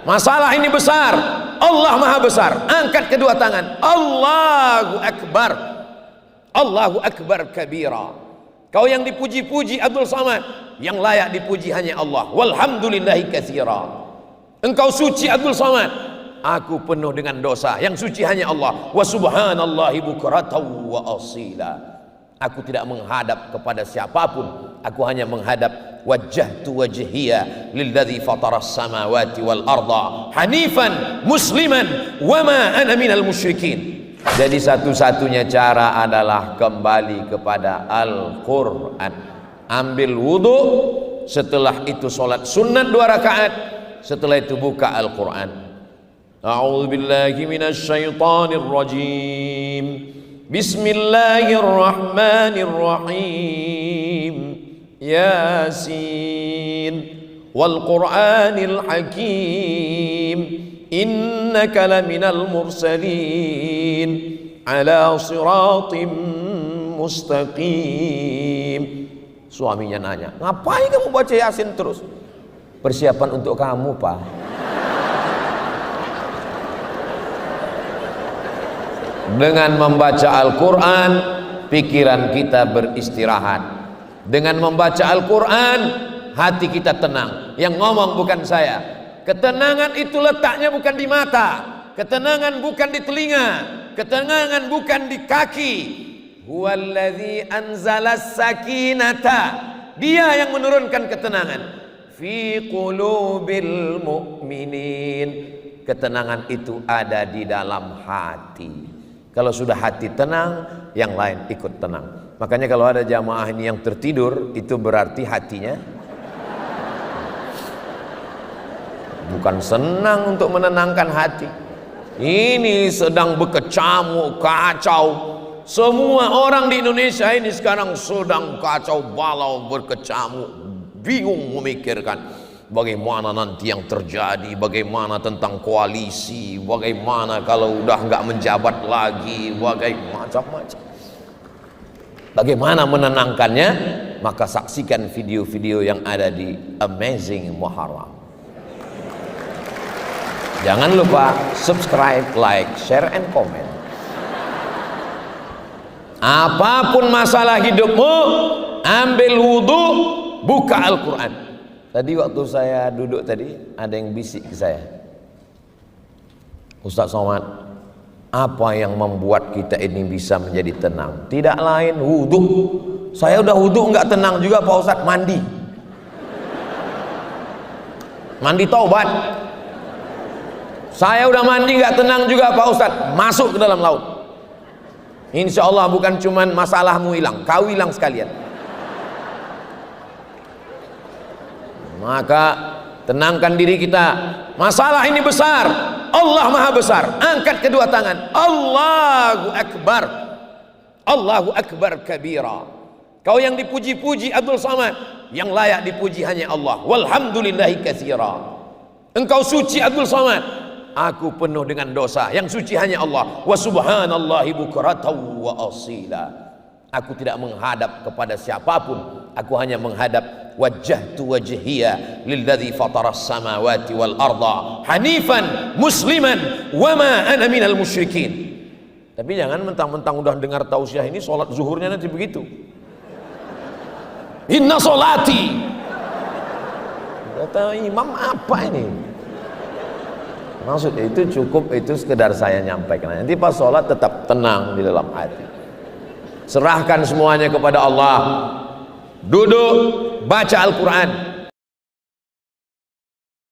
Masalah ini besar. Allah maha besar. Angkat kedua tangan. Allahu Akbar. Allahu Akbar kabira. Kau yang dipuji-puji Abdul Samad, yang layak dipuji hanya Allah. Walhamdulillahi katsira. Engkau suci Abdul Samad, aku penuh dengan dosa. Yang suci hanya Allah. Wa subhanallahi bukratan wa asila. Aku tidak menghadap kepada siapapun. Aku hanya menghadap wajjahtu wajhiya lilladzi fataras samawati wal arda hanifan musliman wa ma ana minal musyrikin. Jadi satu-satunya cara adalah kembali kepada Al-Quran. Ambil wudu, setelah itu sholat sunat 2 rakaat, setelah itu buka Al-Quran. A'udzubillahi minasyaitonir rajim. Bismillahirrahmanirrahim. Yasin wal Qur'anil Hakim. Innaka laminal mursalin ala siratim mustaqim. Suaminya nanya, ngapain kamu baca Yasin terus? Persiapan untuk kamu, Pak. Dengan membaca Al-Quran, pikiran kita beristirahat. Dengan membaca Al-Quran, hati kita tenang. Yang ngomong bukan saya. Ketenangan itu letaknya bukan di mata, ketenangan bukan di telinga, ketenangan bukan di kaki. Huwallazi anzalas sakinata. Dia yang menurunkan ketenangan fi qulubil mu'minin. Ketenangan itu ada di dalam hati. Kalau sudah hati tenang, yang lain ikut tenang. Makanya kalau ada jamaah ini yang tertidur, itu berarti hatinya bukan senang untuk menenangkan hati. Ini sedang berkecamuk, kacau. Semua orang di Indonesia ini sekarang sedang kacau balau, berkecamuk, bingung memikirkan bagaimana nanti yang terjadi, bagaimana tentang koalisi, bagaimana kalau udah nggak menjabat lagi, macam-macam. Bagaimana menenangkannya? Maka saksikan video-video yang ada di Amazing Muharram. Jangan lupa subscribe, like, share, and comment. Apapun masalah hidupmu, ambil wudhu, buka Al-Quran. Tadi waktu saya duduk tadi, ada yang bisik ke saya, Ustaz Somad, apa yang membuat kita ini bisa menjadi tenang? Tidak lain wudhu. Saya udah wudhu nggak tenang juga Pak Ustaz, mandi taubat. Saya udah mandi nggak tenang juga Pak Ustadz, masuk ke dalam laut. Insya Allah bukan cuman masalahmu hilang, kau hilang sekalian. Maka tenangkan diri kita. Masalah ini besar. Allah maha besar. Angkat kedua tangan. Allahu Akbar. Allahu Akbar kabira. Kau yang dipuji-puji Abdul Samad, yang layak dipuji hanya Allah. Walhamdulillahi katsira. Engkau suci Abdul Samad, aku penuh dengan dosa. Yang suci hanya Allah. Wa subhanallahi bukratan wa asila. Aku tidak menghadap kepada siapapun. Aku hanya menghadap wajjahtu wajhiya lilladzi fataras samawati wal arda hanifan musliman wa ma ana minal musyrikin. Tapi jangan mentang-mentang udah dengar tausiah ini, sholat zuhurnya nanti begitu. Inna sholati. Kata imam apa ini? Maksudnya itu cukup, itu sekedar saya nyampaikan. Nanti pas sholat tetap tenang di dalam hati. Serahkan semuanya kepada Allah. Duduk, baca Al-Quran.